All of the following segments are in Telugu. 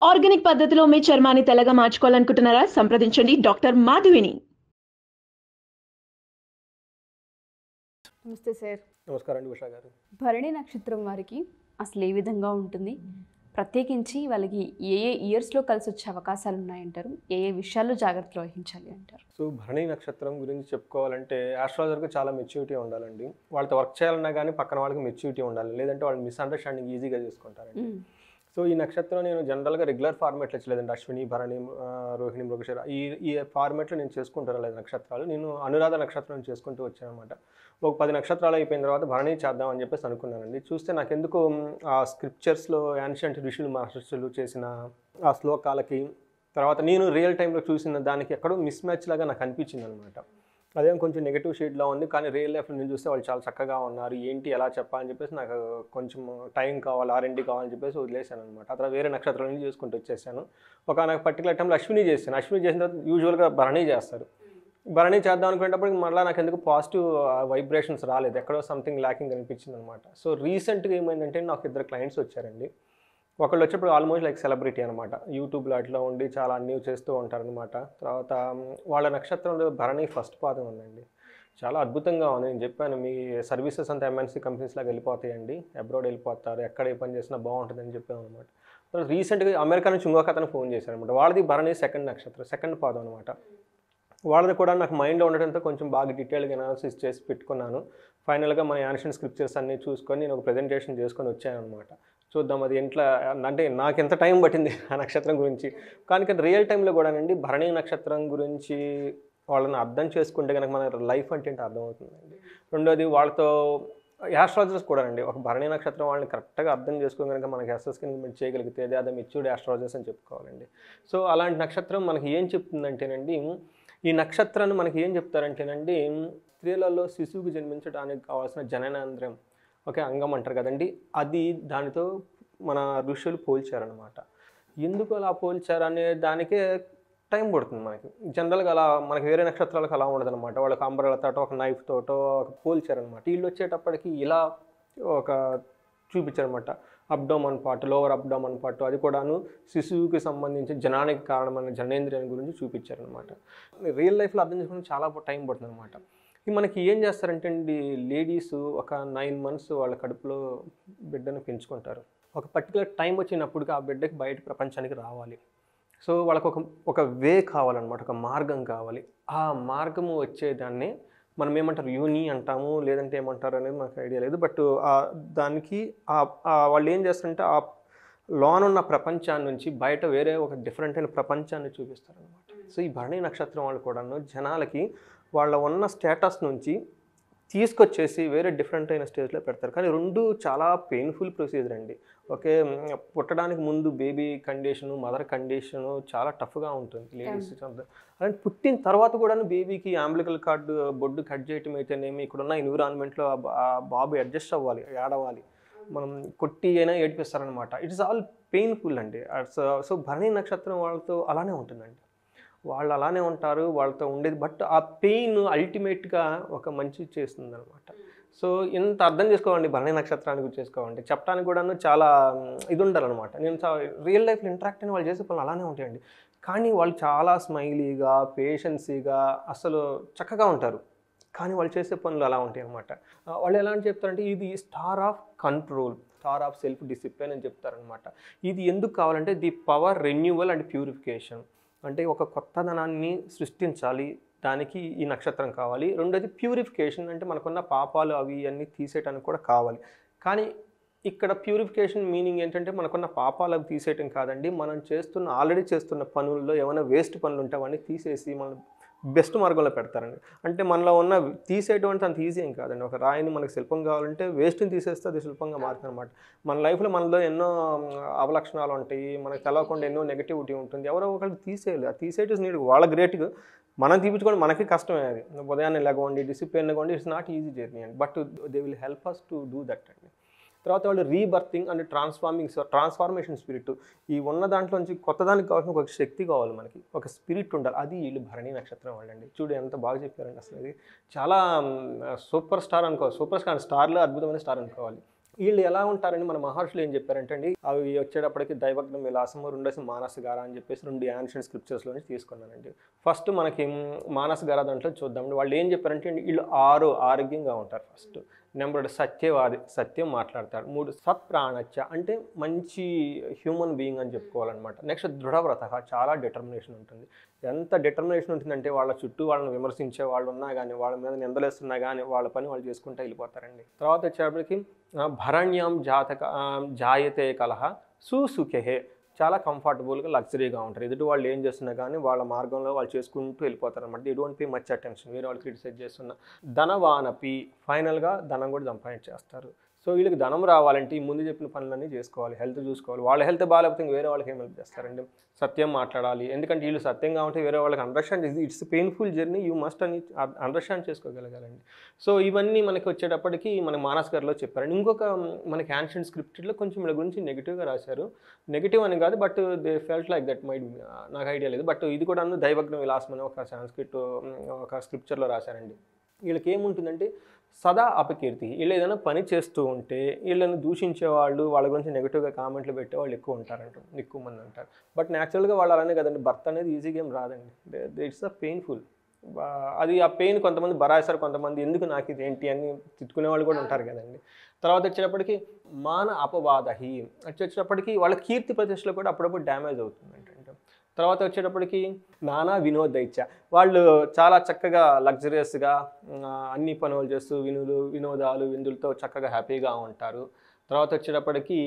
ఆర్గానిక్ పద్ధతిలో మీ చర్మాన్ని తెల్లగా మార్చుకోవాలనుకుంటున్నారా? సంప్రదించండి డాక్టర్ మాధవిని. నమస్తే సార్. నమస్కారం అండి ఉషా గారు. భరణి నక్షత్రం వారికి అసలు ఏ విధంగా ఉంటుంది? ప్రత్యేకించి వాళ్ళకి ఏ ఏ ఇయర్స్లో కలిసి వచ్చే అవకాశాలు ఉన్నాయంటారు? ఏ ఏ విషయాల్లో జాగ్రత్తలు వహించాలి అంటారు? సో భరణి నక్షత్రం గురించి చెప్పుకోవాలంటే ఆస్ట్రాలజర్కి చాలా మెచ్యూరిటీ ఉండాలండి. వాళ్ళతో వర్క్ చేయాలన్నా కానీ పక్కన వాళ్ళకి మెచ్యూరిటీ ఉండాలి, లేదంటే వాళ్ళు మిస్అండర్స్టాండింగ్ ఈజీగా చేసుకుంటారండి. సో ఈ నక్షత్రం నేను జనరల్గా రెగ్యులర్ ఫార్మేట్లో చేయలేదండి. అశ్విని, భరణి, రోహిణి, మృగశిర ఈ ఈ ఫార్మేట్లో నేను చేసుకుంటాను లేదు నక్షత్రాలు. నేను అనురాధ నక్షత్రం చేసుకుంటూ వచ్చాను అనమాట. ఒక 10 నక్షత్రాలు అయిపోయిన తర్వాత భరణి చేద్దాం అని చెప్పేసి అనుకున్నానండి. చూస్తే నాకెందుకు ఆ స్క్రిప్చర్స్లో యాన్షియంట్ ఋషులు మహర్షులు చేసిన ఆ శ్లోకాలకి తర్వాత నేను రియల్ టైంలో చూసిన దానికి ఎక్కడో మిస్ మ్యాచ్ లాగా నాకు అనిపించింది అనమాట. అదేం కొంచెం నెగిటివ్ షేడ్లో ఉంది, కానీ రియల్ లైఫ్లో నేను చూస్తే వాళ్ళు చాలా చక్కగా ఉన్నారు, ఏంటి ఎలా చెప్పాలని చెప్పేసి నాకు కొంచెం టైం కావాలి, R&D కావాలని చెప్పేసి వదిలేశాను అనమాట. ఆ తర్వాత వేరే నక్షత్రాల నుంచి చేసుకుంటూ వచ్చేసాను. నాకు పర్టికులర్ టైంలో అశ్విని చేశాను. అశ్విని చేసిన తర్వాత యూజువల్గా భరణి చేస్తారు. భరణి చేద్దాం అనుకునేటప్పటికి మళ్ళీ నాకు ఎందుకు పాజిటివ్ వైబ్రేషన్స్ రాలేదు, ఎక్కడో సంథింగ్ ల్యాకింగ్ అనిపించింది అనమాట. సో రీసెంట్గా ఏమైందంటే నాకు 2 క్లయింట్స్ వచ్చారండి. ఒకళ్ళు వచ్చేప్పుడు ఆల్మోస్ట్ లైక్ సెలబ్రిటీ అనమాట. యూట్యూబ్లో అట్లా ఉండి చాలా అన్నీ చేస్తూ ఉంటారనమాట. తర్వాత వాళ్ళ నక్షత్రంలో భరణి ఫస్ట్ పాదం ఉందండి. చాలా అద్భుతంగా ఉంది. నేను చెప్పాను మీ సర్వీసెస్ అంతా MNC కంపెనీస్ లాగా వెళ్ళిపోతాయండి, అబ్రాడ్ వెళ్ళిపోతారు, ఎక్కడ ఏ పని చేసినా బాగుంటుందని చెప్పాను అనమాట. తర్వాత రీసెంట్గా అమెరికా నుంచి ఇంకొక అతను ఫోన్ చేశారనమాట. వాళ్ళది భరణి సెకండ్ నక్షత్రం, సెకండ్ పాదం అనమాట. వాళ్ళది కూడా నాకు మైండ్లో ఉండడంతో కొంచెం బాగా డీటెయిల్గా అనాలిసిస్ చేసి పెట్టుకున్నాను. ఫైనల్గా మన యాన్షియంట్ స్క్రిప్చర్స్ అన్నీ చూసుకొని నేను ఒక ప్రెజెంటేషన్ చేసుకొని వచ్చాను అనమాట. చూద్దాం అది ఎట్లా అంటే నాకు ఎంత టైం పట్టింది ఆ నక్షత్రం గురించి, కానీ రియల్ టైంలో కూడానండి భరణి నక్షత్రం గురించి వాళ్ళని అర్థం చేసుకుంటే కనుక మన లైఫ్ అంటే ఏంటో అర్థమవుతుందండి. రెండోది వాళ్ళతో యాస్ట్రాలజర్స్ కూడానండి ఒక భరణి నక్షత్రం వాళ్ళని కరెక్ట్గా అర్థం చేసుకుని కనుక మనకి అసెస్మెంట్ చేయగలిగితే అదే మెచ్యూర్డ్ యాస్ట్రాలజర్స్ అని చెప్పుకోవాలండి. సో అలాంటి నక్షత్రం మనకి ఏం చెప్తుందంటేనండి, ఈ నక్షత్రాన్ని మనకి ఏం చెప్తారంటేనండి, స్త్రీలలో శిశువుకి జన్మించడానికి కావాల్సిన జననేంద్రియం ఓకే అంగం అంటారు కదండి, అది దానితో మన ఋషులు పోల్చారనమాట. ఎందుకు అలా పోల్చారనే దానికే టైం పడుతుంది మనకి. జనరల్గా అలా మనకి వేరే నక్షత్రాలకు అలా ఉండదన్నమాట. వాళ్ళకి అంబరాలతో ఒక నైఫ్ తోటో పోల్చారనమాట. వీళ్ళు వచ్చేటప్పటికి ఇలా ఒక చూపించారనమాట. Abdomen part, lower abdomen part, అది కూడాను శిశువుకి సంబంధించి జనానికి కారణమైన జనేంద్రియాన్ని గురించి చూపించారనమాట. రియల్ లైఫ్లో అర్థం చేసుకోవడానికి చాలా టైం పడుతుంది అనమాట. మనకి ఏం చేస్తారంటే అండి, లేడీస్ ఒక 9 months వాళ్ళ కడుపులో బిడ్డను పెంచుకుంటారు. ఒక పర్టికులర్ టైం వచ్చినప్పటికి ఆ బిడ్డకి బయట ప్రపంచానికి రావాలి. సో వాళ్ళకు ఒక వే కావాలన్నమాట, ఒక మార్గం కావాలి. ఆ మార్గము వచ్చేదాన్ని మనం ఏమంటారు యూని అంటాము, లేదంటే ఏమంటారు అనేది మనకు ఐడియా లేదు. బట్ దానికి వాళ్ళు ఏం చేస్తారంటే ఆ లోనున్న ప్రపంచాన్ని నుంచి బయట వేరే ఒక డిఫరెంట్ అయిన ప్రపంచాన్ని చూపిస్తారనమాట. సో ఈ భరణి నక్షత్రం వాళ్ళు కూడాను జనాలకి వాళ్ళ ఉన్న స్టేటస్ నుంచి తీసుకొచ్చేసి వేరే డిఫరెంట్ అయిన స్టేజ్లో పెడతారు. కానీ రెండు చాలా పెయిన్ఫుల్ ప్రొసీజర్ అండి. ఓకే, పుట్టడానికి ముందు బేబీ కండిషను, మదర్ కండిషను చాలా టఫ్గా ఉంటుంది లేడీస్. అలాంటి పుట్టిన తర్వాత కూడా బేబీకి అంబ్లికల్ కార్డ్ బొడ్డు కట్ చేయటం అయితేనేమి, ఇక్కడున్న ఎన్విరాన్మెంట్లో ఆ బాబు అడ్జస్ట్ అవ్వాలి, ఏడవాలి, మనం కొట్టి అయినా ఏడిపిస్తారనమాట. ఇట్స్ ఆల్ పెయిన్ఫుల్ అండి. సో భరణి నక్షత్రం వాళ్ళతో అలానే ఉంటుందండి. వాళ్ళు అలానే ఉంటారు, వాళ్ళతో ఉండేది. బట్ ఆ పెయిన్ అల్టిమేట్గా ఒక మంచి చేస్తుంది అనమాట. సో ఇంత అర్థం చేసుకోవాలండి భరణి నక్షత్రాన్ని గురించి చేసుకోవాలంటే. చెప్పడానికి కూడా చాలా ఇది ఉండాలన్నమాట. నేను రియల్ లైఫ్లో ఇంటరాక్ట్ అయిన వాళ్ళు చేసే పనులు అలానే ఉంటాయండి. కానీ వాళ్ళు చాలా స్మైలీగా, పేషెన్సీగా, అసలు చక్కగా ఉంటారు. కానీ వాళ్ళు చేసే పనులు అలా ఉంటాయి అన్నమాట. వాళ్ళు ఎలా అని చెప్తారంటే ఇది star of control, star of self discipline అని చెప్తారనమాట. ఇది ఎందుకు కావాలంటే the power renewal and purification. అంటే ఒక కొత్తదనాన్ని సృష్టించాలి, దానికి ఈ నక్షత్రం కావాలి. రెండోది ప్యూరిఫికేషన్, అంటే మనకున్న పాపాలు అవి అన్నీ తీసేయడానికి కూడా కావాలి. కానీ ఇక్కడ ప్యూరిఫికేషన్ మీనింగ్ ఏంటంటే మనకున్న పాపాలు అవి తీసేయటం కాదండి, మనం ఆల్రెడీ చేస్తున్న పనుల్లో ఏమైనా వేస్ట్ పనులు ఉంటే అవన్నీ తీసేసి మనం బెస్ట్ మార్గంలో పెడతారండి. అంటే మనలో ఉన్న తీసేయటం అంటే అంత ఈజీ ఏం కాదండి. ఒక రాయిని మనకు శిల్పం కావాలంటే వేస్ట్ని తీసేస్తే అది శిల్పంగా మారుతుంది అనమాట. మన లైఫ్లో మనలో ఎన్నో అవలక్షణాలు ఉంటాయి, మనకు తెలవకుండా ఎన్నో నెగిటివిటీ ఉంటుంది. ఎవరో ఒకరికి తీసేయాలి. ఆ తీసేయటం నీడు వాళ్ళ గ్రేట్గా మనం తీపించుకోవడం మనకి కష్టమే. అది ఉదయాన్నే లేకపోండి, డిసిప్లిన్ లేకపోండి, ఇట్స్ నాట్ ఈజీ జర్నీ అండి. But they will help us to do that అండి. తర్వాత వాళ్ళు రీబర్తింగ్ అండ్ ట్రాన్స్ఫార్మేషన్ స్పిరిట్, ఈ ఉన్న దాంట్లో నుంచి కొత్తదానికి కావాల్సిన ఒక శక్తి కావాలి, మనకి ఒక స్పిరిట్ ఉండాలి. అది వీళ్ళు భరణి నక్షత్రం వాళ్ళండి. చూడు ఎంత బాగా చెప్పారండి. అసలు ఇది చాలా సూపర్ స్టార్ అనుకోవాలి, సూపర్ స్టార్లో అద్భుతమైన స్టార్ అనుకోవాలి. వీళ్ళు ఎలా ఉంటారని మన మహర్షులు ఏం చెప్పారంటే అండి, అవి వచ్చేటప్పటికి దైవజ్ఞం విలాసము, రెండోసి మానసగార అని చెప్పేసి 2 యాన్షియంట్ స్క్రిప్చర్స్లో నుంచి తీసుకున్నానండి. ఫస్ట్ మనకి మానసగార దాంట్లో చూద్దామండి. వాళ్ళు ఏం చెప్పారంటే అండి, వీళ్ళు 6 ఆరోగ్యంగా ఉంటారు. ఫస్ట్ నెంబర్ సత్యవాది, సత్యం మాట్లాడతాడు. 3 సత్ప్రాణచ్చ అంటే మంచి హ్యూమన్ బీయింగ్ అని చెప్పుకోవాలన్నమాట. నెక్స్ట్ దృఢవ్రత, చాలా డిటర్మినేషన్ ఉంటుంది. ఎంత డిటర్మినేషన్ ఉంటుందంటే వాళ్ళ చుట్టూ వాళ్ళని విమర్శించే వాళ్ళు ఉన్నా కానీ, వాళ్ళ మీద నిందలేస్తున్నా కానీ వాళ్ళ పని వాళ్ళు చేసుకుంటూ వెళ్ళిపోతారండి. తర్వాత వచ్చేటప్పటికి భరణ్యం జాయతే కలహ సుసుఖే, చాలా కంఫర్టబుల్గా లగ్జరీగా ఉంటారు. ఎదుటి వాళ్ళు ఏం చేస్తున్నా కానీ వాళ్ళ మార్గంలో వాళ్ళు చేసుకుంటూ వెళ్ళిపోతారు అనమాట. They don't pay much attention, వేరే వాళ్ళు క్రిటిసైజ్ చేస్తున్నా. ధనవానపి, ఫైనల్గా ధనం కూడా సంపాదించేస్తారు. సో వీళ్ళకి ధనం రావాలంటే ఈ ముందు చెప్పిన పనులన్నీ చేసుకోవాలి, హెల్త్ చూసుకోవాలి. వాళ్ళ హెల్త్ బాగాలేకపోతే వేరే వాళ్ళకి ఏం హెల్ప్ చేస్తారండి. సత్యం మాట్లాడాలి, ఎందుకంటే వీళ్ళు సత్యంగా ఉంటే వేరే వాళ్ళకి understand, it's painful journey, you must అని అండర్స్టాండ్ చేసుకోగలగాలండి. సో ఇవన్నీ మనకి వచ్చేటప్పటికి మన మానసగారిలో చెప్పారండి. ఇంకొక మనకి యాన్షియంట్ స్క్రిప్ట్లో కొంచెం వీళ్ళ గురించి నెగిటివ్గా రాశారు. నెగిటివ్ అని కాదు, but they felt like that might, నాకు ఐడియా లేదు. బట్ ఇది కూడా దైవజ్ఞ విలాసం అని ఒక సాంస్క్రిట్ ఒక స్క్రిప్చర్లో రాశారండి. వీళ్ళకి ఏముంటుందంటే సదా అపకీర్తి, వీళ్ళు ఏదైనా పని చేస్తూ ఉంటే వీళ్ళని దూషించే వాళ్ళు, వాళ్ళ గురించి నెగిటివ్గా కామెంట్లు పెట్టే వాళ్ళు ఎక్కువ ఉంటారంట, ఎక్కువ మంది ఉంటారు. బట్ న్యాచురల్గా వాళ్ళు అలానే కదండి, భర్త అనేది ఈజీగా ఏం రాదండి. It's a painful. అది ఆ పెయిన్ కొంతమంది బరాయిస్తారు, కొంతమంది ఎందుకు నాకు ఇది ఏంటి అని తిట్టుకునే వాళ్ళు కూడా ఉంటారు కదండి. తర్వాత వచ్చేటప్పటికి మాన అపవాదహి వచ్చేటప్పటికి వాళ్ళ కీర్తి ప్రతిష్టలు కూడా అప్పుడప్పుడు డ్యామేజ్ అవుతుందంట. తర్వాత వచ్చేటప్పటికి నానా వినోదైత్య, వాళ్ళు చాలా చక్కగా లగ్జరియస్గా అన్ని పనులు చేస్తూ వినోదాలు విందులతో చక్కగా హ్యాపీగా ఉంటారు. తర్వాత వచ్చేటప్పటికి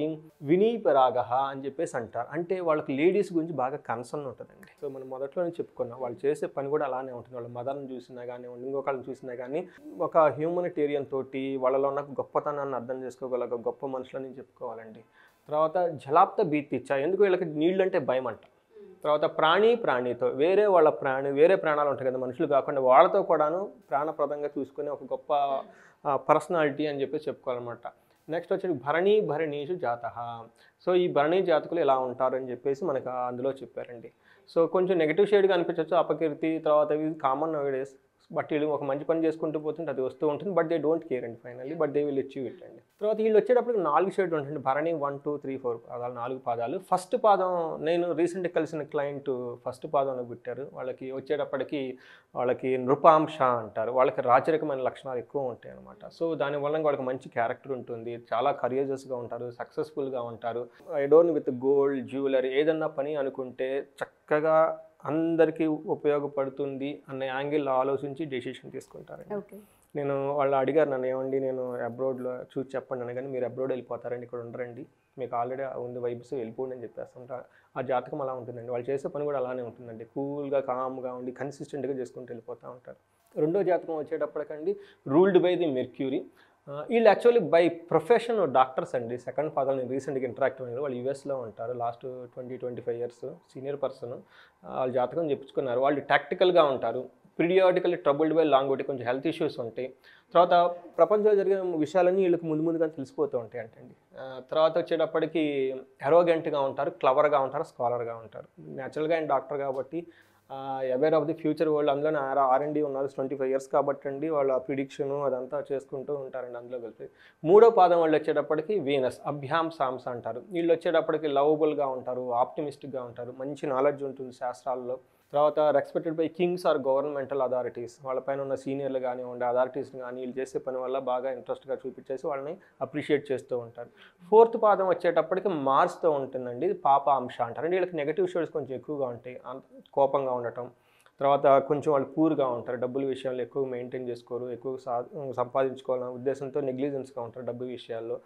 వినీపరాగ అని చెప్పేసి అంటారు. అంటే వాళ్ళకి లేడీస్ గురించి బాగా కన్సర్న్ ఉంటుందండి. సో మనం మొదట్లోనే చెప్పుకున్నాం, వాళ్ళు చేసే పని కూడా అలానే ఉంటుంది. వాళ్ళ మదర్ని చూసినా కానీ, ఇంకొకళ్ళని చూసినా కానీ ఒక హ్యూమనిటేరియన్ తోటి వాళ్ళలో ఉన్న గొప్పతనాన్ని అర్థం చేసుకోగల గొప్ప మనుషులని చెప్పుకోవాలండి. తర్వాత జలాప్త బీతిచ్చ, ఎందుకు వీళ్ళకి నీళ్ళు అంటే భయం అంట. తర్వాత ప్రాణితో వేరే ప్రాణాలు ఉంటాయి కదా మనుషులు కాకుండా, వాళ్ళతో కూడాను ప్రాణప్రదంగా చూసుకునే ఒక గొప్ప పర్సనాలిటీ అని చెప్పి చెప్పుకోవాలన్నమాట. నెక్స్ట్ వచ్చి భరణీషు జాతః. సో ఈ భరణీ జాతకులు ఎలా ఉంటారు అని చెప్పేసి మనకు అందులో చెప్పారండి. సో కొంచెం నెగిటివ్ షేడ్గా అనిపించవచ్చు అపకీర్తి, తర్వాత ఇవి కామన్ నవ్ డేస్. బట్ వీళ్ళు ఒక మంచి పని చేసుకుంటూ పోతుంటే అది వస్తూ ఉంటుంది. బట్ దే డోంట్ కేర్ అండి finally, but they will achieve it అండి. తర్వాత వీళ్ళు వచ్చేటప్పుడు 4 షేడ్లు ఉంటుంది. భరణి 1, 2, 3, 4 పాదాలు, 4 పాదాలు. ఫస్ట్ పాదం నేను రీసెంట్గా కలిసిన క్లయింట్ ఫస్ట్ పాదంలో పెట్టారు. వాళ్ళకి వచ్చేటప్పటికి వాళ్ళకి నృపాంశ అంటారు. వాళ్ళకి రాచరికమైన లక్షణాలు ఎక్కువ ఉంటాయి అనమాట. సో దానివల్ల వాళ్ళకి మంచి క్యారెక్టర్ ఉంటుంది, చాలా కరియజెస్గా ఉంటారు, సక్సెస్ఫుల్గా ఉంటారు. అడోర్న్ విత్ గోల్డ్ జ్యువెలరీ, ఏదన్నా పని అనుకుంటే చక్కగా అందరికీ ఉపయోగపడుతుంది అనే యాంగిల్లో ఆలోచించి డెసిషన్ తీసుకుంటారండి. నేను వాళ్ళు అడిగారు నన్ను, ఏమండి నేను అబ్రాడ్లో చూసి చెప్పండి అని, కానీ మీరు అబ్రాడ్ వెళ్ళిపోతారండి, ఇక్కడ ఉండరండి, మీకు ఆల్రెడీ ఉంది వైబ్స్, వెళ్ళిపోండి అని చెప్పేస్తుంటారు. ఆ జాతకం అలా ఉంటుందండి. వాళ్ళు చేసే పని కూడా అలానే ఉంటుందండి, కూల్గా కామ్గా ఉండి కన్సిస్టెంట్గా చేసుకుంటూ వెళ్ళిపోతూ ఉంటారు. రెండో జాతకం వచ్చేటప్పటికండి రూల్డ్ బై ది మెర్క్యూరీ. వీళ్ళు యాక్చువల్లీ బై ప్రొఫెషన్ డాక్టర్స్ అండి. సెకండ్ ఫాదర్ నేను రీసెంట్గా ఇంటరాక్ట్ అయినారు. వాళ్ళు యూఎస్లో ఉంటారు, లాస్ట్ 20-25 ఇయర్స్ సీనియర్ పర్సన్. వాళ్ళ జాతకం చెప్పుకున్నారు. వాళ్ళు టాక్టికల్గా ఉంటారు, పీరియాడికల్లీ ట్రబుల్డ్ బై లాంగ్, కొంచెం హెల్త్ ఇష్యూస్ ఉంటాయి. తర్వాత ప్రపంచంలో జరిగే విషయాలన్నీ వీళ్ళకి ముందుగా తెలిసిపోతూ ఉంటాయి అంటండి. తర్వాత వచ్చేటప్పటికి ఎరోగెంట్గా ఉంటారు, క్లవర్గా ఉంటారు, స్కాలర్గా ఉంటారు. న్యాచురల్గా ఆయన డాక్టర్ కాబట్టి aware of the future world, అందులోనే R&D ఉన్నారు 25 ఇయర్స్ కాబట్టి అండి, వాళ్ళ ప్రిడిక్షను అదంతా చేసుకుంటూ ఉంటారండి అందులో కలిపి. మూడో పాదం వాళ్ళు వచ్చేటప్పటికి వీనస్, అభ్యాం సాంస అంటారు. వీళ్ళు వచ్చేటప్పటికి లవబుల్గా ఉంటారు, ఆప్టిమిస్టిక్గా ఉంటారు, మంచి నాలెడ్జ్ ఉంటుంది శాస్త్రాల్లో. తర్వాత respected by kings or governmental authorities, వాళ్ళపైన ఉన్న సీనియర్లు కానివ్వండి, అథారిటీస్ని కానీ వీళ్ళు చేసే పని వల్ల బాగా ఇంట్రెస్ట్గా చూపించేసి వాళ్ళని అప్రిషియేట్ చేస్తూ ఉంటారు. ఫోర్త్ పాదం వచ్చేటప్పటికి మార్స్తో ఉంటుందండి, పాప అంశ అంటారు. అంటే వీళ్ళకి నెగిటివ్ షేడ్స్ కొంచెం ఎక్కువగా ఉంటాయి, కోపంగా ఉండటం. తర్వాత కొంచెం వాళ్ళు పూర్గా ఉంటారు, డబ్బుల విషయాల్లో ఎక్కువ మెయింటైన్ చేసుకోరు, ఎక్కువ సంపాదించుకోవాలనే ఉద్దేశంతో నెగ్లిజెన్స్గా ఉంటారు డబ్బు విషయాల్లో.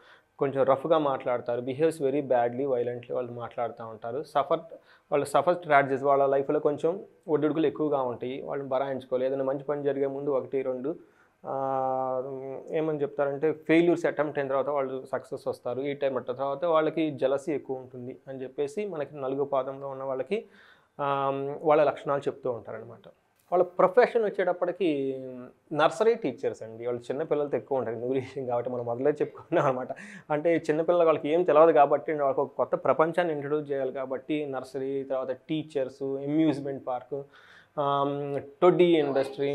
కొంచెం రఫ్గా మాట్లాడతారు, బిహేవ్స్ వెరీ బ్యాడ్లీ, వైలెంట్లీ వాళ్ళు మాట్లాడుతూ ఉంటారు. వాళ్ళు సఫర్ స్ట్రాటజీస్, వాళ్ళ లైఫ్లో కొంచెం ఒడిదుడుకులు ఎక్కువగా ఉంటాయి, వాళ్ళని బరాయించుకోవాలి. ఏదైనా మంచి పని జరిగే ముందు 1-2 ఏమని చెప్తారంటే ఫెయిల్యూర్స్ అటెంప్ట్ అయిన తర్వాత వాళ్ళు సక్సెస్ వస్తారు. ఈ టైం అట్ట తర్వాత వాళ్ళకి జలసీ ఎక్కువ ఉంటుంది అని చెప్పేసి మనకి 4వ పాదంలో ఉన్న వాళ్ళకి వాళ్ళ లక్షణాలు చెప్తూ ఉంటారనమాట. వాళ్ళ ప్రొఫెషన్ వచ్చేటప్పటికి నర్సరీ టీచర్స్ అండి. వాళ్ళు చిన్నపిల్లలతో ఎక్కువ ఉంటారు, న్యూరిషన్ కాబట్టి మనం మొదలే చెప్పుకున్నాం అనమాట. అంటే చిన్నపిల్లలు వాళ్ళకి ఏం తెలియదు కాబట్టి వాళ్ళకి ఒక కొత్త ప్రపంచాన్ని ఇంట్రడ్యూస్ చేయాలి కాబట్టి నర్సరీ, తర్వాత teachers, amusement park, toddy industry,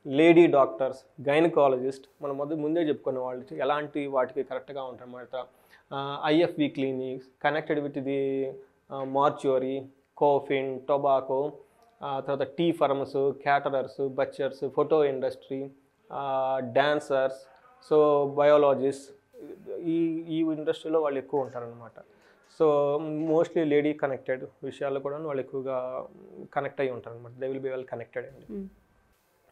lady doctors, gynaecologist, మనం ముందే చెప్పుకున్న వాళ్ళు ఎలాంటి వాటికి కరెక్ట్గా ఉంటారన్నమాట. IVF clinics connected with the mortuary, coffin, tobacco, తర్వాత tea firms, caterers, butchers, photo industry, dancers, so biologist, ఈ ఇండస్ట్రీలో వాళ్ళు ఎక్కువ ఉంటారనమాట. సో మోస్ట్లీ లేడీ కనెక్టెడ్ విషయాల్లో కూడా వాళ్ళు ఎక్కువగా కనెక్ట్ అయ్యి ఉంటారు అనమాట. They will be well connected అండి.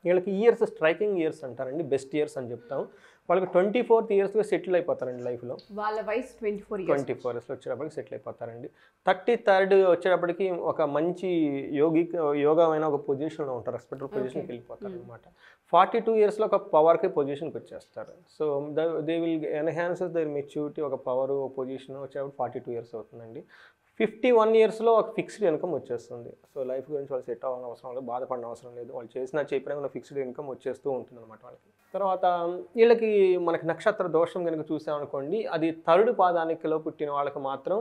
వీళ్ళకి ఇయర్స్ స్ట్రైకింగ్ ఇయర్స్ అంటారండి, బెస్ట్ ఇయర్స్ అని చెప్తాం. వాళ్ళకి 24th ఇయర్స్లో సెటిల్ అయిపోతారండి లైఫ్లో. వాళ్ళ వయసు 24 ఇయర్స్లో వచ్చేటప్పటికి సెటిల్ అయిపోతారండి. 33rd వచ్చేటప్పటికి ఒక మంచి యోగమైన ఒక పొజిషన్లో ఉంటారు, రెస్పెక్టబుల్ పొజిషన్కి వెళ్ళిపోతారు అనమాట. 42 ఇయర్స్లో ఒక పవర్కి పొజిషన్కి వచ్చేస్తారు. So they will enhance their maturity, ఒక పవర్, ఒక పొజిషన్ వచ్చేటప్పుడు 42 ఇయర్స్ అవుతుందండి. 51 ఇయర్స్లో ఒక ఫిక్స్డ్ ఇన్కమ్ వచ్చేస్తుంది. సో లైఫ్ గురించి వాళ్ళు సెట్ అవ్వాలని అవసరం లేదు, బాధపడిన అవసరం లేదు. వాళ్ళు చెప్పినా ఫిక్స్డ్ ఇన్కమ్ వచ్చేస్తూ ఉంటుంది అనమాట వాళ్ళకి. తర్వాత వీళ్ళకి మనకి నక్షత్ర దోషం కనుక చూసామనుకోండి, అది 3rd పాదానికిలో పుట్టిన వాళ్ళకి మాత్రం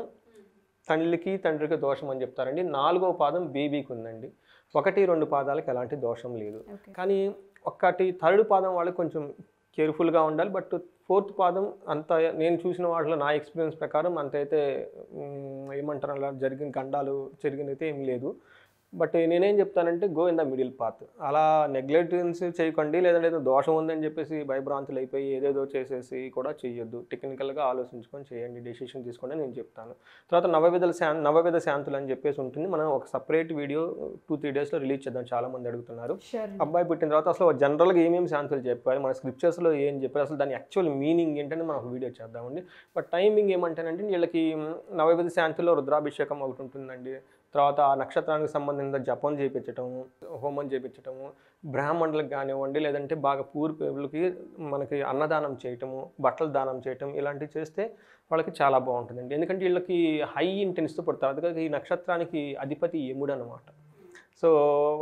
తండ్రికి దోషం అని చెప్తారండి. 4వ పాదం బేబీకి ఉందండి. 1, 2 పాదాలకు ఎలాంటి దోషం లేదు. కానీ 3rd పాదం వాళ్ళకి కొంచెం కేర్ఫుల్గా ఉండాలి. బట్ 4th పాదం అంత నేను చూసిన వాటిలో నా ఎక్స్పీరియన్స్ ప్రకారం అంత అయితే ఏమంటారు అలా గండాలు జరిగినైతే ఏం లేదు. బట్ నేనేం చెప్తానంటే go in the middle path. అలా నెగ్లెక్టెన్స్ చేయకండి, లేదంటే ఏదో దోషం ఉందని చెప్పేసి భయభ్రాంతులు అయిపోయి ఏదేదో చేసేసి కూడా చేయొద్దు. టెక్నికల్గా ఆలోచించుకొని చేయండి, డెసిషన్ తీసుకోండి నేను చెప్తాను. తర్వాత నవవిధ శాంతులు అని చెప్పేసి ఉంటుంది. మనం ఒక సపరేట్ వీడియో 2-3 డేస్లో రిలీజ్ చేద్దాం, చాలామంది అడుగుతున్నారు. అబ్బాయి పుట్టిన తర్వాత అసలు జనరల్గా ఏమేమి శాంతులు చెప్పారు, మన స్క్రిప్చర్స్లో ఏం చెప్పారు, అసలు దాని యాక్చువల్ మీనింగ్ ఏంటంటే మనం ఒక వీడియో చేద్దామండి. బట్ టైమింగ్ ఏమంటేనంటే వీళ్ళకి నవవిధ శాంతుల్లో రుద్రాభిషేకం ఒకటి ఉంటుందండి. తర్వాత ఆ నక్షత్రానికి సంబంధించిన జపం చేయించటము, హోమం చేయించటము, బ్రాహ్మణులకు కానివ్వండి, లేదంటే బాగా పూర్ పీపుల్కి మనకి అన్నదానం చేయటము, బట్టలు దానం చేయటం, ఇలాంటివి చేస్తే వాళ్ళకి చాలా బాగుంటుందండి. ఎందుకంటే వీళ్ళకి హై ఇంటెన్స్తో పుడతారు. అందుకే ఈ నక్షత్రానికి అధిపతి యముడు అనమాట. సో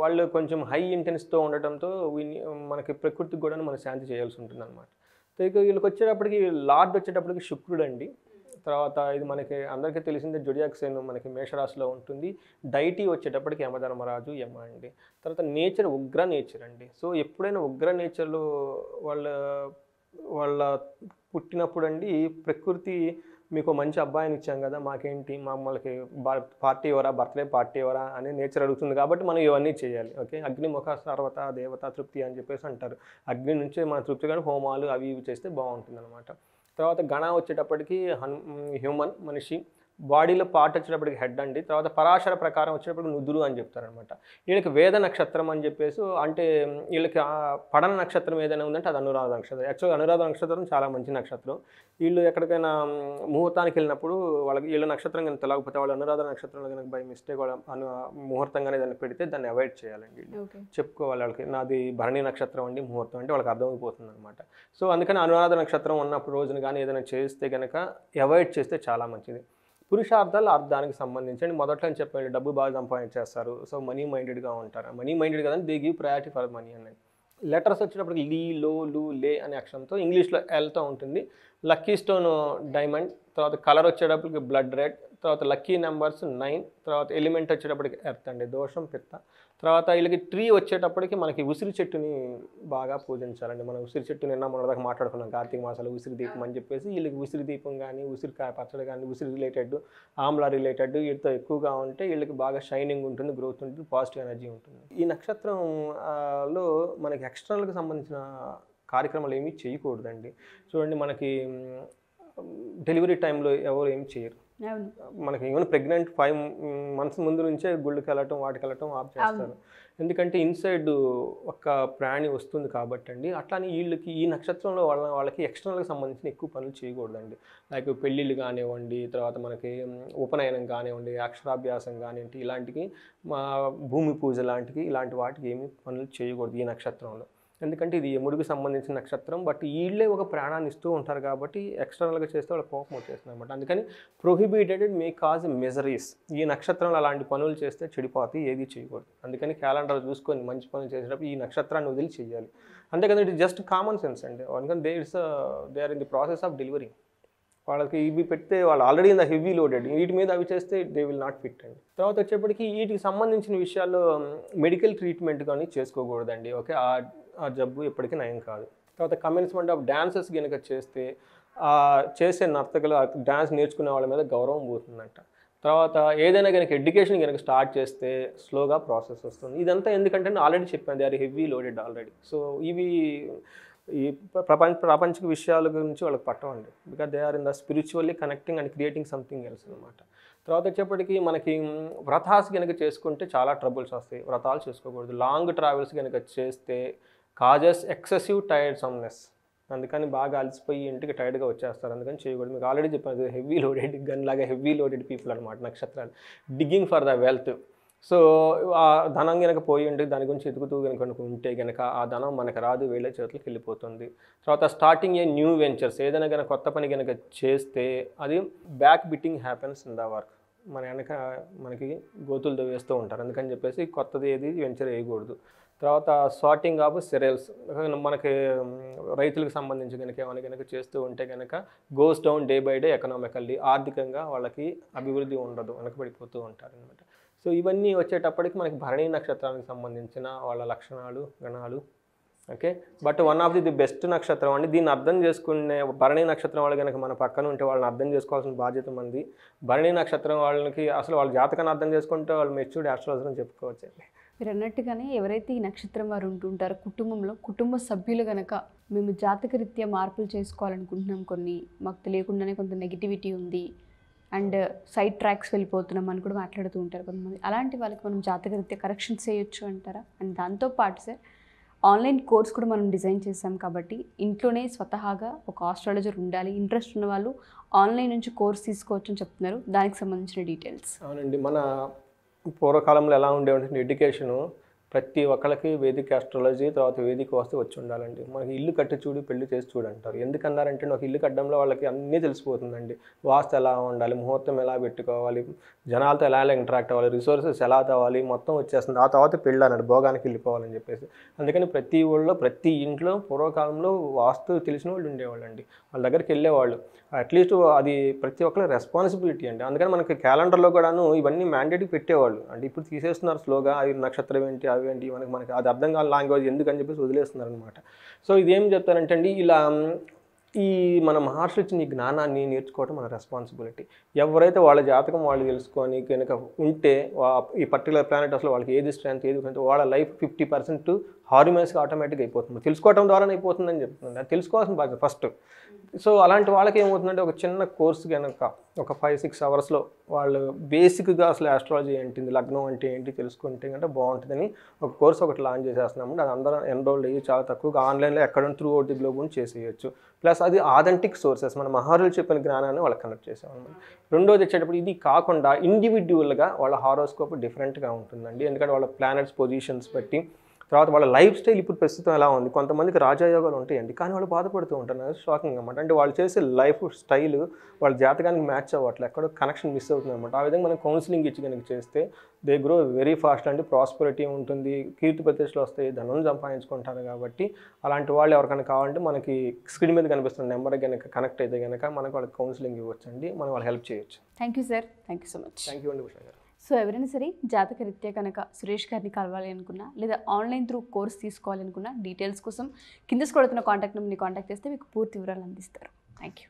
వాళ్ళు కొంచెం హై ఇంటెన్స్తో ఉండటంతో మనకి ప్రకృతికి కూడా మనం శాంతి చేయాల్సి ఉంటుంది అనమాట. వీళ్ళకి వచ్చేటప్పటికి లార్డ్ వచ్చేటప్పటికి శుక్రుడు అండి. తర్వాత ఇది మనకి అందరికీ తెలిసిందే, జొడియాక్ సైన్ మనకి మేషరాశిలో ఉంటుంది. డైటీ వచ్చేటప్పటికి యమధర్మరాజు యమ అండి. తర్వాత నేచర్ ఉగ్ర నేచర్ అండి. సో ఎప్పుడైనా ఉగ్ర నేచర్లో వాళ్ళ పుట్టినప్పుడు అండి ప్రకృతి మీకు మంచి అబ్బాయిని ఇచ్చాం కదా, మాకేంటి మమ్మల్ని పార్టీ ఎవరా, బర్త్డే పార్టీ ఎవరా అని నేచర్ అడుగుతుంది. కాబట్టి మనం ఇవన్నీ చేయాలి. ఓకే, అగ్నిముఖ సర్వత దేవత తృప్తి అని చెప్పేసి అంటారు. అగ్ని నుంచే మన తృప్తి కానీ హోమాలు అవి ఇవి చేస్తే బాగుంటుంది అనమాట. తర్వాత గణ వచ్చేటప్పటికి హ్యూమన్ మనిషి, బాడీలో పార్ట్ వచ్చేటప్పటికి హెడ్ అండి. తర్వాత పరాశర ప్రకారం వచ్చేటప్పటికి నుదురు అని చెప్తారనమాట. వీళ్ళకి వేద నక్షత్రం అని చెప్పేసి, అంటే వీళ్ళకి పడన నక్షత్రం ఏదైనా ఉందంటే అది అనురాధ నక్షత్రం. యాక్చువల్గా అనురాధ నక్షత్రం చాలా మంచి నక్షత్రం. వీళ్ళు ఎక్కడికైనా ముహూర్తానికి వెళ్ళినప్పుడు వీళ్ళ నక్షత్రం కనుక తెలియకపోతే వాళ్ళు అనురాధ నక్షత్రంలో కనుక బై మిస్టేక్ వాళ్ళ ముహూర్తంగానే దాన్ని పెడితే దాన్ని అవాయిడ్ చేయాలండి. చెప్పుకోవాలి వాళ్ళకి, నాది భరణి నక్షత్రం అండి ముహూర్తం అంటే వాళ్ళకి అర్థమైపోతుంది అనమాట. సో అందుకని అనురాధ నక్షత్రం ఉన్నప్పుడు రోజున కానీ ఏదైనా చేస్తే కనుక అవాయిడ్ చేస్తే చాలా మంచిది. పురుషార్థాలు అర్థానికి సంబంధించి మొదట్లో అని చెప్పండి, డబ్బు బాగా సంపాదించేస్తారు. సో మనీ మైండెడ్గా ఉంటారు. మనీ మైండెడ్ కదండి, they give priority for money అన్నది. లెటర్స్ వచ్చేటప్పటికి లీ, లో, లు, లే అనే అక్షరంతో ఇంగ్లీష్లో ఎల్తో ఉంటుంది. Lucky stone diamond. తర్వాత కలర్ వచ్చేటప్పటికి బ్లడ్ రెడ్. తర్వాత లక్కీ నెంబర్స్ 9. తర్వాత ఎలిమెంట్ వచ్చేటప్పటికి ఎర్త్ అండి, దోషం పిత్త. తర్వాత వీళ్ళకి ట్రీ వచ్చేటప్పటికి మనకి ఉసిరి చెట్టుని బాగా పూజించాలండి. మనం ఉసిరి చెట్టు నిన్న మొన్నదాకా మాట్లాడుకున్నాం, కార్తీక మాసాలు ఉసిరి దీపం అని చెప్పేసి. వీళ్ళకి ఉసిరి దీపం కానీ, ఉసిరికాయ పచ్చడి కానీ, ఉసిరి రిలేటెడ్, ఆమ్లా రిలేటెడ్ వీటితో ఎక్కువగా ఉంటే వీళ్ళకి బాగా షైనింగ్ ఉంటుంది, గ్రోత్ ఉంటుంది, పాజిటివ్ ఎనర్జీ ఉంటుంది. ఈ నక్షత్రంలో మనకి ఎక్స్టర్నల్కి సంబంధించిన కార్యక్రమాలు ఏమీ చేయకూడదండి. చూడండి, మనకి డెలివరీ టైంలో ఎవరు ఏమి చేయరు. మనకి ఈవెన్ ప్రెగ్నెంట్ 5 months ముందు నుంచే గుళ్ళకి వెళ్ళటం, వాటికి వెళ్ళటం ఆఫ్ చేస్తారు. ఎందుకంటే ఇన్సైడ్ ఒక ప్రాణి వస్తుంది కాబట్టి అండి. అట్లానే వీళ్ళకి ఈ నక్షత్రంలో వాళ్ళకి ఎక్స్టర్నల్కి సంబంధించిన ఎక్కువ పనులు చేయకూడదండి. లైక్ పెళ్ళిళ్ళు కానివ్వండి, తర్వాత మనకి ఉపనయనం కానివ్వండి, అక్షరాభ్యాసం కానివ్వండి, ఇలాంటివి భూమి పూజ లాంటివి, ఇలాంటి వాటికి ఏమి పనులు చేయకూడదు ఈ నక్షత్రంలో. ఎందుకంటే ఇది యముడికి సంబంధించిన నక్షత్రం. బట్ వీళ్ళే ఒక ప్రాణాన్ని ఇస్తూ ఉంటారు కాబట్టి ఎక్స్టర్నల్గా చేస్తే వాళ్ళ కోపం వచ్చేస్తుంది అనమాట. అందుకని ప్రొహిబిటెడ్ మే కాజ్ మెజరీస్. ఈ నక్షత్రంలో అలాంటి పనులు చేస్తే చెడిపోతాయి, ఏది చేయకూడదు. అందుకని క్యాలెండర్ చూసుకొని మంచి పనులు చేసేటప్పుడు ఈ నక్షత్రాన్ని వదిలి చేయాలి. అంతేకాదు ఇట్ జస్ట్ కామన్ సెన్స్ అండి. అందుకని they are in the process of delivering. వాళ్ళకి ఇవి పెడితే వాళ్ళు already in the heavy loaded, వీటి మీద అవి చేస్తే దే విల్ నాట్ ఫిట్ అండి. తర్వాత వచ్చేప్పటికి వీటికి సంబంధించిన విషయాల్లో మెడికల్ ట్రీట్మెంట్ కానీ చేసుకోకూడదండి. ఓకే, ఆ జబ్బు ఎప్పటికీ నయం కాదు. తర్వాత కమెన్స్మెంట్ ఆఫ్ డాన్సెస్ కనుక చేస్తే చేసే నర్తకులు డాన్స్ నేర్చుకునే వాళ్ళ మీద గౌరవం పోతుందంట. తర్వాత ఏదైనా కనుక ఎడ్యుకేషన్ కనుక స్టార్ట్ చేస్తే స్లోగా ప్రాసెస్ వస్తుంది. ఇదంతా ఎందుకంటే నేను ఆల్రెడీ చెప్పాను, they are heavy loaded already. So ఇవి ఈ ప్రాపంచిక విషయాల గురించి వాళ్ళకి పట్టవండి, because they are in the spiritually connecting and creating something else అనమాట. తర్వాత వచ్చేప్పటికి మనకి వ్రతాస్ కనుక చేసుకుంటే చాలా ట్రబుల్స్ వస్తాయి. వ్రతాలు చేసుకోకూడదు. లాంగ్ ట్రావెల్స్ కనుక చేస్తే కాజెస్ ఎక్సెసివ్ టైర్డ్సమ్నెస్. అందుకని బాగా అలసిపోయి ఇంటికి టైర్డ్గా వచ్చేస్తారు. అందుకని చేయకూడదు. మీకు ఆల్రెడీ చెప్పాను, హెవీ లోడెడ్ గన్ లాగా హెవీ లోడెడ్ పీపుల్ అనమాట నక్షత్రాలు. Digging for the wealth. So ఆ ధనం కనుక పోయి ఉంటే దాని గురించి ఎదుగుతూ కనుక ఉంటే కనుక ఆ ధనం మనకు రాదు, వేరే చేతులకు వెళ్ళిపోతుంది. తర్వాత స్టార్టింగ్ ఏ న్యూ వెంచర్స్, ఏదైనా కనుక కొత్త పని కనుక చేస్తే అది back biting happens in the work. మన వెనక మనకి గోతులు వేస్తూ ఉంటారు. అందుకని చెప్పేసి కొత్తది ఏది వెంచర్ వేయకూడదు. తర్వాత సార్టింగ్ ఆఫ్ సెరల్స్, మనకి రైతులకు సంబంధించి కనుక ఏమైనా కనుక చేస్తూ ఉంటే కనుక goes down day by day economically. ఆర్థికంగా వాళ్ళకి అభివృద్ధి ఉండదు, వెనకబడిపోతూ ఉంటారు అనమాట. సో ఇవన్నీ వచ్చేటప్పటికి మనకి భరణీ నక్షత్రానికి సంబంధించిన వాళ్ళ లక్షణాలు, గణాలు. Okay, but one of the best నక్షత్రం అండి. దీన్ని అర్థం చేసుకునే భరణీ నక్షత్రం వాళ్ళు కనుక మన పక్కన ఉంటే వాళ్ళని అర్థం చేసుకోవాల్సిన బాధ్యత మంది. భరణీ నక్షత్రం వాళ్ళకి అసలు వాళ్ళ జాతకాన్ని అర్థం చేసుకుంటే వాళ్ళు మెచ్యూర్డ్ ఆస్ట్రాలజర్ అని చెప్పుకోవచ్చండి. మీరు అన్నట్టుగానే ఎవరైతే ఈ నక్షత్రం వారు ఉంటుంటారో కుటుంబంలో కుటుంబ సభ్యులు కనుక మేము జాతకరీత్యా మార్పులు చేసుకోవాలనుకుంటున్నాం, కొన్ని మాకు తెలియకుండానే కొంత నెగిటివిటీ ఉంది అండ్ సైడ్ ట్రాక్స్ వెళ్ళిపోతున్నాం అని కూడా మాట్లాడుతూ ఉంటారు కొంతమంది. అలాంటి వాళ్ళకి మనం జాతకరీత్యా కరెక్షన్స్ చేయొచ్చు అంటారా? అండ్ దాంతోపాటు సార్ ఆన్లైన్ కోర్స్ కూడా మనం డిజైన్ చేసాం కాబట్టి ఇంట్లోనే స్వతహాగా ఒక ఆస్ట్రాలజర్ ఉండాలి, ఇంట్రెస్ట్ ఉన్న వాళ్ళు ఆన్లైన్ నుంచి కోర్స్ తీసుకోవచ్చు అని చెప్తున్నారు. దానికి సంబంధించిన డీటెయిల్స్. అవునండి, మన పూర్వకాలంలో ఎలా ఉండేవంటే ఎడ్యుకేషను ప్రతి ఒక్కరికి వేదిక ఆస్ట్రాలజీ తర్వాత వేదిక వాస్తు వచ్చి ఉండాలండి. మనకి ఇల్లు కట్టి చూడు పెళ్లి చేసి చూడు అంటారు. ఎందుకన్నారంటే ఒక ఇల్లు కట్టడంలో వాళ్ళకి అన్నీ తెలిసిపోతుందండి. వాస్తు ఎలా ఉండాలి, ముహూర్తం ఎలా పెట్టుకోవాలి, జనాలతో ఎలా ఇంటరాక్ట్ అవ్వాలి, రిసోర్సెస్ ఎలా తవ్వాలి, మొత్తం వచ్చేస్తుంది. ఆ తర్వాత పెళ్ళి అన్నాడు, భోగానికి వెళ్ళిపోవాలని చెప్పేసి. అందుకని ప్రతి ఊళ్ళో ప్రతి ఇంట్లో పూర్వకాలంలో వాస్తు తెలిసిన వాళ్ళు ఉండేవాళ్ళు అండి. వాళ్ళ దగ్గరికి వెళ్ళేవాళ్ళు. అట్లీస్ట్ అది ప్రతి ఒక్కరి రెస్పాన్సిబిలిటీ అండి. అందుకని మనకి క్యాలెండర్లో కూడాను ఇవన్నీ మ్యాండేట్కి పెట్టేవాళ్ళు. అంటే ఇప్పుడు తీసేస్తున్నారు స్లోగా, అవి నక్షత్రం ఏంటి అవేంటి మనకి అది అర్థం కాని లాంగ్వేజ్ ఎందుకని చెప్పేసి వదిలేస్తున్నారు అనమాట. సో ఇదేం చెప్తారంటే అండి, ఇలా ఈ మన మహర్షులు ఇచ్చిన ఈ జ్ఞానాన్ని నేర్చుకోవడం మన రెస్పాన్సిబిలిటీ. ఎవరైతే వాళ్ళ జాతకం వాళ్ళు తెలుసుకొని కనుక ఉంటే ఈ పర్టికులర్ ప్లానెట్ అసలు వాళ్ళకి ఏది స్ట్రెంత్ ఏది వాళ్ళ లైఫ్ 50% హార్మోన్స్గా ఆటోమేటిక్గా అయిపోతుంది. తెలుసుకోవడం ద్వారానే అయిపోతుందని చెప్తుంది. అది తెలుసుకోవాల్సిన బాధ్యత ఫస్ట్. సో అలాంటి వాళ్ళకి ఏమవుతుందంటే ఒక చిన్న కోర్సు కనుక ఒక 5-6 అవర్స్లో వాళ్ళు బేసిక్గా అసలు ఆస్ట్రాలజీ ఏంటింది, లగ్నం అంటే ఏంటి తెలుసుకుంటే కంటే బాగుంటుందని ఒక కోర్స్ ఒకటి లాంచ్ చేసేస్తున్నాము. అది అందరూ ఎన్రోల్డ్ అయ్యి చాలా తక్కువగా ఆన్లైన్లో ఎక్కడ త్రూ అవుట్ ది గ్లోబ్ చేసేయచ్చు. ప్లస్ అది ఆథెంటిక్ సోర్సెస్, మన మహర్షులు చెప్పిన జ్ఞానాన్ని వాళ్ళకి కనెక్ట్ చేసామన్నమాట. రెండోది వచ్చేటప్పుడు ఇది కాకుండా ఇండివిడ్యువల్గా వాళ్ళ హారోస్కోప్ డిఫరెంట్గా ఉంటుందండి. ఎందుకంటే వాళ్ళ ప్లానెట్స్ పొజిషన్స్ బట్టి, తర్వాత వాళ్ళ లైఫ్ స్టైల్ ఇప్పుడు ప్రస్తుతం ఎలా ఉంది. కొంతమందికి రాజయోగాలు ఉంటాయండి, కానీ వాళ్ళు బాధపడుతూ ఉంటారు. షాకింగ్ అనమాట. అంటే వాళ్ళు చేసే లైఫ్ స్టైల్ వాళ్ళ జాతకానికి మ్యాచ్ అవ్వట్లేదు, ఎక్కడో కనెక్షన్ మిస్ అవుతుంది అనమాట. ఆ విధంగా మనం కౌన్సిలింగ్ ఇచ్చి కనుక చేస్తే దే గ్రో వెరీ ఫాస్ట్ అండి. ప్రాస్పరిటీ ఉంటుంది, కీర్తి ప్రతిష్టలు వస్తాయి, ధనం సంపాదించుకుంటారు. కాబట్టి అలాంటి వాళ్ళు ఎవరికైనా కావాలంటే మనకి స్క్రీన్ మీద కనిపిస్తున్న నెంబర్ కనుక కనెక్ట్ అయితే కనుక మనకు వాళ్ళకి కౌన్సిలింగ్ ఇవ్వచ్చండి, మనం వాళ్ళు హెల్ప్ చేయొచ్చు. Thank you sir, thank you so much. Thank you అండి ఉషా గారు. సో ఎవరైనా సరే జాతకరీత్యా కనుక సురేష్ గారిని కలవాలి అనుకున్నా లేదా ఆన్లైన్ త్రూ కోర్స్ తీసుకోవాలనుకున్నా డీటెయిల్స్ కోసం కింద స్క్రోల్ అవుతున్న కాంటాక్ట్ నెంబర్ని కాంటాక్ట్ చేస్తే మీకు పూర్తి వివరాలు అందిస్తారు. Thank you.